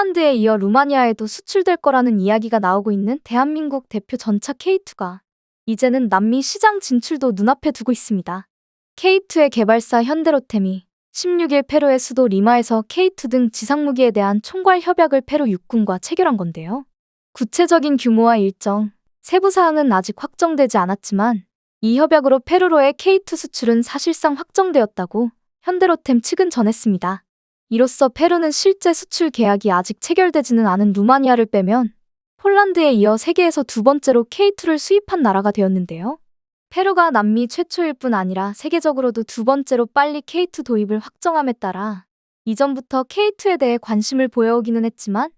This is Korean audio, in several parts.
폴란드에 이어 루마니아에도 수출될 거라는 이야기가 나오고 있는 대한민국 대표 전차 K2가 이제는 남미 시장 진출도 눈앞에 두고 있습니다. K2의 개발사 현대로템이 16일 페루의 수도 리마에서 K2 등 지상무기에 대한 총괄 협약을 페루 육군과 체결한 건데요. 구체적인 규모와 일정, 세부 사항은 아직 확정되지 않았지만 이 협약으로 페루로의 K2 수출은 사실상 확정되었다고 현대로템 측은 전했습니다. 이로써 페루는 실제 수출 계약이 아직 체결되지는 않은 루마니아를 빼면 폴란드에 이어 세계에서 두 번째로 K2를 수입한 나라가 되었는데요. 페루가 남미 최초일 뿐 아니라 세계적으로도 두 번째로 빨리 K2 도입을 확정함에 따라 이전부터 K2에 대해 관심을 보여오기는 했지만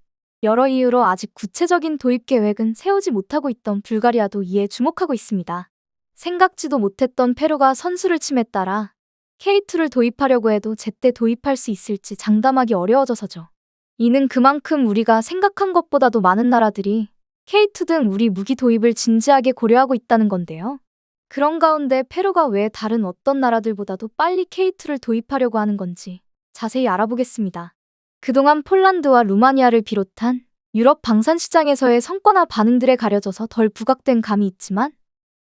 여러 이유로 아직 구체적인 도입 계획은 세우지 못하고 있던 불가리아도 이에 주목하고 있습니다. 생각지도 못했던 페루가 선수를 침에 따라 K2를 도입하려고 해도 제때 도입할 수 있을지 장담하기 어려워져서죠. 이는 그만큼 우리가 생각한 것보다도 많은 나라들이 K2 등 우리 무기 도입을 진지하게 고려하고 있다는 건데요. 그런 가운데 페루가 왜 다른 어떤 나라들보다도 빨리 K2를 도입하려고 하는 건지 자세히 알아보겠습니다. 그동안 폴란드와 루마니아를 비롯한 유럽 방산 시장에서의 성과나 반응들에 가려져서 덜 부각된 감이 있지만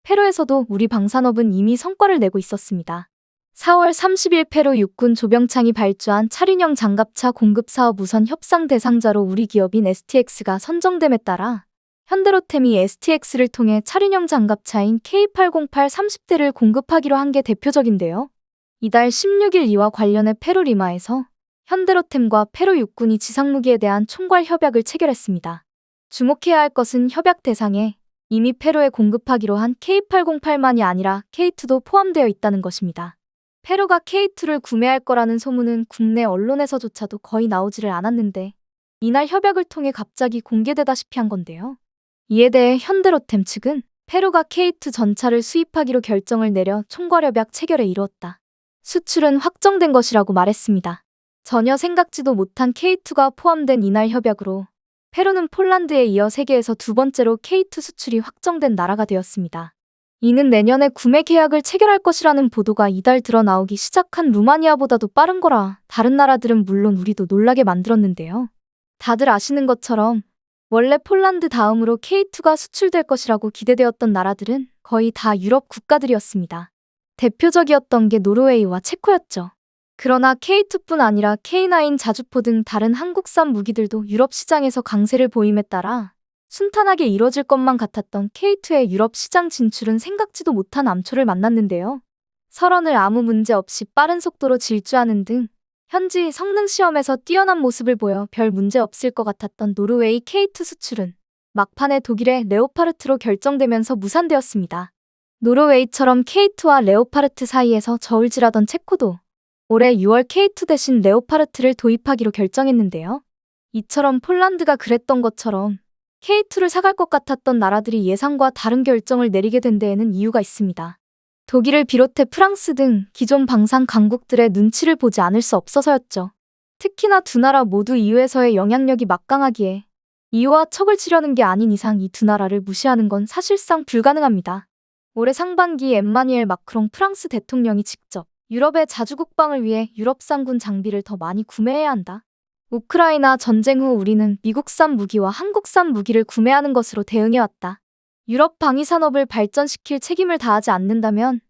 페루에서도 우리 방산업은 이미 성과를 내고 있었습니다. 4월 30일 페루 육군 조병창이 발주한 차륜형 장갑차 공급 사업 우선 협상 대상자로 우리 기업인 STX가 선정됨에 따라 현대로템이 STX를 통해 차륜형 장갑차인 K808 30대를 공급하기로 한 게 대표적인데요. 이달 16일 이와 관련해 페루 리마에서 현대로템과 페루 육군이 지상무기에 대한 총괄 협약을 체결했습니다. 주목해야 할 것은 협약 대상에 이미 페루에 공급하기로 한 K808만이 아니라 K2도 포함되어 있다는 것입니다. 페루가 K2를 구매할 거라는 소문은 국내 언론에서조차도 거의 나오지를 않았는데 이날 협약을 통해 갑자기 공개되다시피 한 건데요. 이에 대해 현대로템 측은 페루가 K2 전차를 수입하기로 결정을 내려 총괄협약 체결에 이르렀다. 수출은 확정된 것이라고 말했습니다. 전혀 생각지도 못한 K2가 포함된 이날 협약으로 페루는 폴란드에 이어 세계에서 두 번째로 K2 수출이 확정된 나라가 되었습니다. 이는 내년에 구매 계약을 체결할 것이라는 보도가 이달 들어 나오기 시작한 루마니아보다도 빠른 거라 다른 나라들은 물론 우리도 놀라게 만들었는데요. 다들 아시는 것처럼 원래 폴란드 다음으로 K2가 수출될 것이라고 기대되었던 나라들은 거의 다 유럽 국가들이었습니다. 대표적이었던 게 노르웨이와 체코였죠. 그러나 K2뿐 아니라 K9 자주포 등 다른 한국산 무기들도 유럽 시장에서 강세를 보임에 따라 순탄하게 이뤄질 것만 같았던 K2의 유럽 시장 진출은 생각지도 못한 암초를 만났는데요. 설원을 아무 문제 없이 빠른 속도로 질주하는 등 현지 성능 시험에서 뛰어난 모습을 보여 별 문제 없을 것 같았던 노르웨이 K2 수출은 막판에 독일의 레오파르트로 결정되면서 무산되었습니다. 노르웨이처럼 K2와 레오파르트 사이에서 저울질하던 체코도 올해 6월 K2 대신 레오파르트를 도입하기로 결정했는데요. 이처럼 폴란드가 그랬던 것처럼 K2를 사갈 것 같았던 나라들이 예상과 다른 결정을 내리게 된 데에는 이유가 있습니다. 독일을 비롯해 프랑스 등 기존 방산 강국들의 눈치를 보지 않을 수 없어서였죠. 특히나 두 나라 모두 EU에서의 영향력이 막강하기에 EU와 척을 치려는 게 아닌 이상 이 두 나라를 무시하는 건 사실상 불가능합니다. 올해 상반기 emmanuel 마크롱 프랑스 대통령이 직접 유럽의 자주국방을 위해 유럽산 군 장비를 더 많이 구매해야 한다. 우크라이나 전쟁 후 우리는 미국산 무기와 한국산 무기를 구매하는 것으로 대응해왔다. 유럽 방위산업을 발전시킬 책임을 다하지 않는다면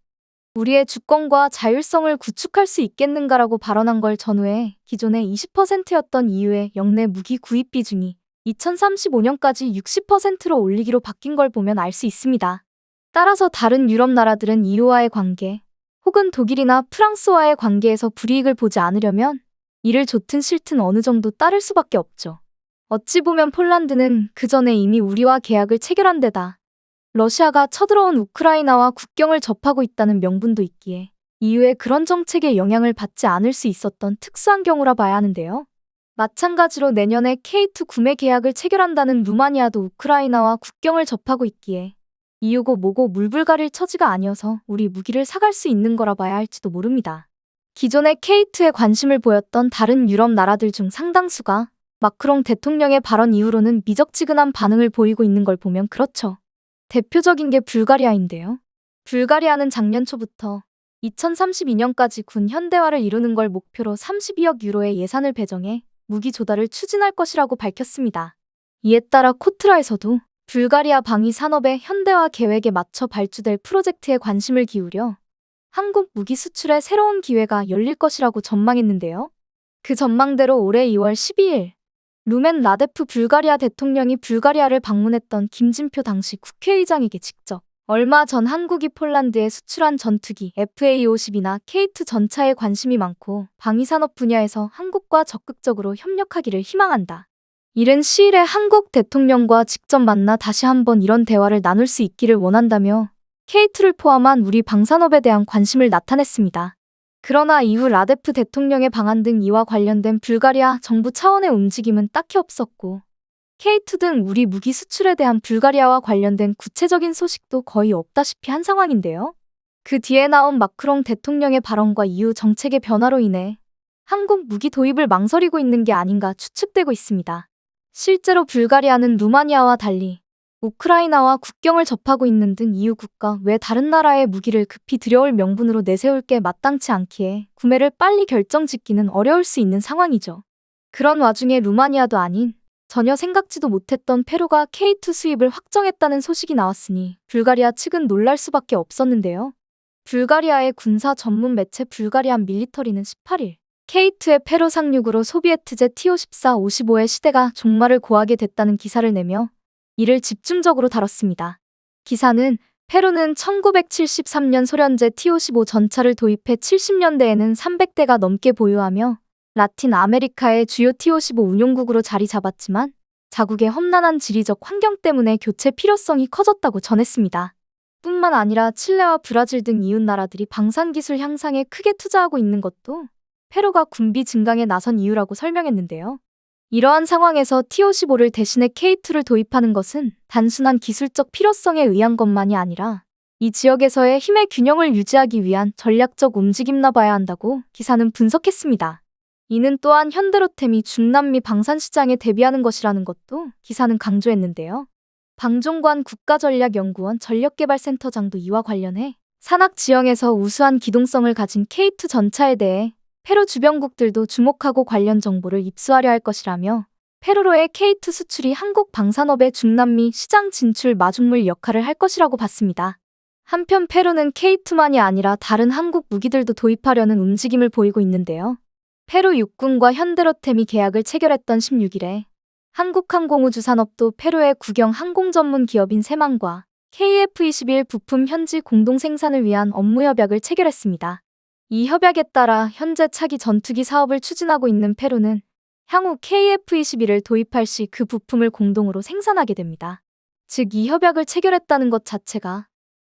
우리의 주권과 자율성을 구축할 수 있겠는가라고 발언한 걸 전후해 기존의 20%였던 EU의 역내 무기 구입 비중이 2035년까지 60%로 올리기로 바뀐 걸 보면 알 수 있습니다. 따라서 다른 유럽 나라들은 EU와의 관계, 혹은 독일이나 프랑스와의 관계에서 불이익을 보지 않으려면 이를 좋든 싫든 어느 정도 따를 수밖에 없죠. 어찌 보면 폴란드는 그 전에 이미 우리와 계약을 체결한 데다 러시아가 쳐들어온 우크라이나와 국경을 접하고 있다는 명분도 있기에 EU의 그런 정책에 영향을 받지 않을 수 있었던 특수한 경우라 봐야 하는데요. 마찬가지로 내년에 K2 구매 계약을 체결한다는 루마니아도 우크라이나와 국경을 접하고 있기에 EU고 뭐고 물불가릴 처지가 아니어서 우리 무기를 사갈 수 있는 거라 봐야 할지도 모릅니다. 기존의 K2에 관심을 보였던 다른 유럽 나라들 중 상당수가 마크롱 대통령의 발언 이후로는 미적지근한 반응을 보이고 있는 걸 보면 그렇죠. 대표적인 게 불가리아인데요. 불가리아는 작년 초부터 2032년까지 군 현대화를 이루는 걸 목표로 32억 유로의 예산을 배정해 무기 조달을 추진할 것이라고 밝혔습니다. 이에 따라 코트라에서도 불가리아 방위 산업의 현대화 계획에 맞춰 발주될 프로젝트에 관심을 기울여 한국 무기 수출에 새로운 기회가 열릴 것이라고 전망했는데요. 그 전망대로 올해 2월 12일 루멘 라데프 불가리아 대통령이 불가리아를 방문했던 김진표 당시 국회의장에게 직접 얼마 전 한국이 폴란드에 수출한 전투기 FA-50이나 K2 전차에 관심이 많고 방위산업 분야에서 한국과 적극적으로 협력하기를 희망한다. 이른 시일에 한국 대통령과 직접 만나 다시 한번 이런 대화를 나눌 수 있기를 원한다며 K2를 포함한 우리 방산업에 대한 관심을 나타냈습니다. 그러나 이후 라데프 대통령의 방한 등 이와 관련된 불가리아 정부 차원의 움직임은 딱히 없었고 K2 등 우리 무기 수출에 대한 불가리아와 관련된 구체적인 소식도 거의 없다시피 한 상황인데요. 그 뒤에 나온 마크롱 대통령의 발언과 이후 정책의 변화로 인해 한국 무기 도입을 망설이고 있는 게 아닌가 추측되고 있습니다. 실제로 불가리아는 루마니아와 달리 우크라이나와 국경을 접하고 있는 등 EU 국가 외 다른 나라의 무기를 급히 들여올 명분으로 내세울 게 마땅치 않기에 구매를 빨리 결정짓기는 어려울 수 있는 상황이죠. 그런 와중에 루마니아도 아닌 전혀 생각지도 못했던 페루가 K2 수입을 확정했다는 소식이 나왔으니 불가리아 측은 놀랄 수밖에 없었는데요. 불가리아의 군사 전문 매체 불가리안 밀리터리는 18일 K2의 페루 상륙으로 소비에트제 TO-14-55의 시대가 종말을 고하게 됐다는 기사를 내며 이를 집중적으로 다뤘습니다. 기사는 페루는 1973년 소련제 T-55 전차를 도입해 70년대에는 300대가 넘게 보유하며 라틴 아메리카의 주요 T-55 운용국으로 자리 잡았지만 자국의 험난한 지리적 환경 때문에 교체 필요성이 커졌다고 전했습니다. 뿐만 아니라 칠레와 브라질 등 이웃 나라들이 방산기술 향상에 크게 투자하고 있는 것도 페루가 군비 증강에 나선 이유라고 설명했는데요. 이러한 상황에서 T-55를 대신해 K2를 도입하는 것은 단순한 기술적 필요성에 의한 것만이 아니라 이 지역에서의 힘의 균형을 유지하기 위한 전략적 움직임나 봐야 한다고 기사는 분석했습니다. 이는 또한 현대로템이 중남미 방산시장에 대비하는 것이라는 것도 기사는 강조했는데요. 방종관 국가전략연구원 전력개발센터장도 이와 관련해 산악 지형에서 우수한 기동성을 가진 K2 전차에 대해 페루 주변국들도 주목하고 관련 정보를 입수하려 할 것이라며 페루로의 K2 수출이 한국 방산업의 중남미 시장 진출 마중물 역할을 할 것이라고 봤습니다. 한편 페루는 K2만이 아니라 다른 한국 무기들도 도입하려는 움직임을 보이고 있는데요. 페루 육군과 현대로템이 계약을 체결했던 16일에 한국항공우주산업도 페루의 국영 항공 전문 기업인 세만과 KF-21 부품 현지 공동 생산을 위한 업무 협약을 체결했습니다. 이 협약에 따라 현재 차기 전투기 사업을 추진하고 있는 페루는 향후 KF-21을 도입할 시 그 부품을 공동으로 생산하게 됩니다. 즉, 이 협약을 체결했다는 것 자체가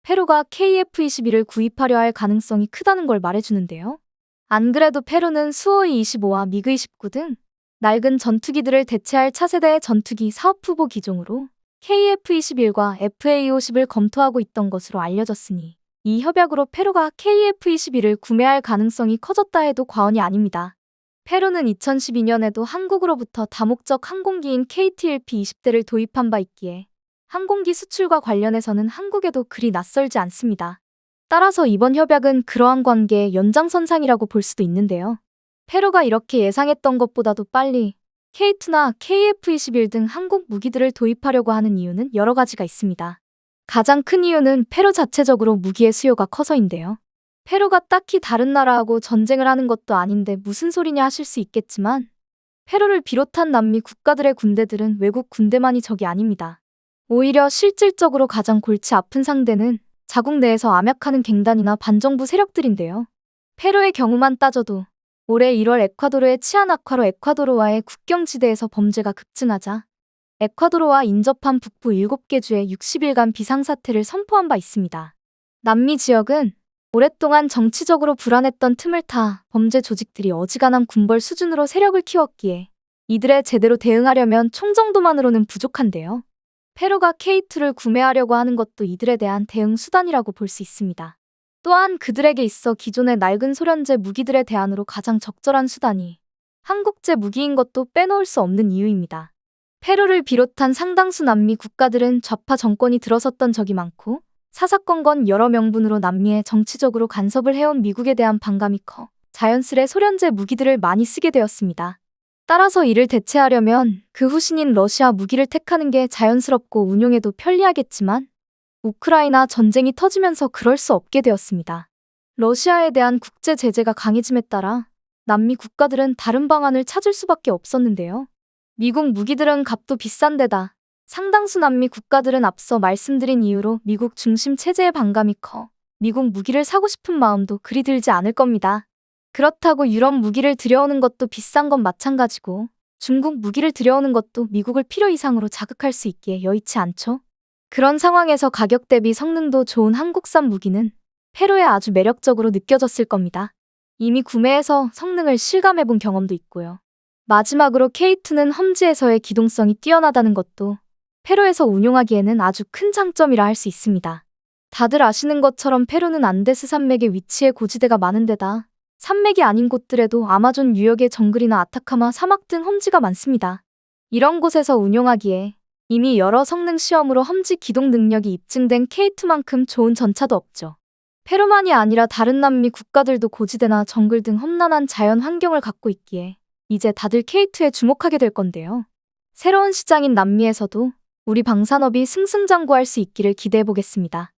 페루가 KF-21을 구입하려 할 가능성이 크다는 걸 말해주는데요. 안 그래도 페루는 수호이 25와 미그 29 등 낡은 전투기들을 대체할 차세대의 전투기 사업 후보 기종으로 KF-21과 FA-50을 검토하고 있던 것으로 알려졌으니 이 협약으로 페루가 KF-21을 구매할 가능성이 커졌다 해도 과언이 아닙니다. 페루는 2012년에도 한국으로부터 다목적 항공기인 KTLP 20대를 도입한 바 있기에 항공기 수출과 관련해서는 한국에도 그리 낯설지 않습니다. 따라서 이번 협약은 그러한 관계의 연장선상이라고 볼 수도 있는데요. 페루가 이렇게 예상했던 것보다도 빨리 K2나 KF-21 등 한국 무기들을 도입하려고 하는 이유는 여러 가지가 있습니다. 가장 큰 이유는 페루 자체적으로 무기의 수요가 커서인데요. 페루가 딱히 다른 나라하고 전쟁을 하는 것도 아닌데 무슨 소리냐 하실 수 있겠지만 페루를 비롯한 남미 국가들의 군대들은 외국 군대만이 적이 아닙니다. 오히려 실질적으로 가장 골치 아픈 상대는 자국 내에서 암약하는 갱단이나 반정부 세력들인데요. 페루의 경우만 따져도 올해 1월 에콰도르의 치아나카로 에콰도르와의 국경지대에서 범죄가 급증하자 에콰도르와 인접한 북부 7개 주에 60일간 비상사태를 선포한 바 있습니다. 남미 지역은 오랫동안 정치적으로 불안했던 틈을 타 범죄 조직들이 어지간한 군벌 수준으로 세력을 키웠기에 이들에 제대로 대응하려면 총 정도만으로는 부족한데요. 페루가 K2를 구매하려고 하는 것도 이들에 대한 대응 수단이라고 볼 수 있습니다. 또한 그들에게 있어 기존의 낡은 소련제 무기들의 대안으로 가장 적절한 수단이 한국제 무기인 것도 빼놓을 수 없는 이유입니다. 페루를 비롯한 상당수 남미 국가들은 좌파 정권이 들어섰던 적이 많고 사사건건 여러 명분으로 남미에 정치적으로 간섭을 해온 미국에 대한 반감이 커 자연스레 소련제 무기들을 많이 쓰게 되었습니다. 따라서 이를 대체하려면 그 후신인 러시아 무기를 택하는 게 자연스럽고 운용에도 편리하겠지만 우크라이나 전쟁이 터지면서 그럴 수 없게 되었습니다. 러시아에 대한 국제 제재가 강해짐에 따라 남미 국가들은 다른 방안을 찾을 수밖에 없었는데요. 미국 무기들은 값도 비싼 데다 상당수 남미 국가들은 앞서 말씀드린 이유로 미국 중심 체제의 반감이 커 미국 무기를 사고 싶은 마음도 그리 들지 않을 겁니다. 그렇다고 유럽 무기를 들여오는 것도 비싼 건 마찬가지고 중국 무기를 들여오는 것도 미국을 필요 이상으로 자극할 수 있기에 여의치 않죠. 그런 상황에서 가격 대비 성능도 좋은 한국산 무기는 페루에 아주 매력적으로 느껴졌을 겁니다. 이미 구매해서 성능을 실감해본 경험도 있고요. 마지막으로 K2는 험지에서의 기동성이 뛰어나다는 것도 페루에서 운용하기에는 아주 큰 장점이라 할 수 있습니다. 다들 아시는 것처럼 페루는 안데스 산맥의 위치에 고지대가 많은 데다 산맥이 아닌 곳들에도 아마존 유역의 정글이나 아타카마 사막 등 험지가 많습니다. 이런 곳에서 운용하기에 이미 여러 성능 시험으로 험지 기동 능력이 입증된 K2만큼 좋은 전차도 없죠. 페루만이 아니라 다른 남미 국가들도 고지대나 정글 등 험난한 자연 환경을 갖고 있기에 이제 다들 K2에 주목하게 될 건데요. 새로운 시장인 남미에서도 우리 방산업이 승승장구할 수 있기를 기대해 보겠습니다.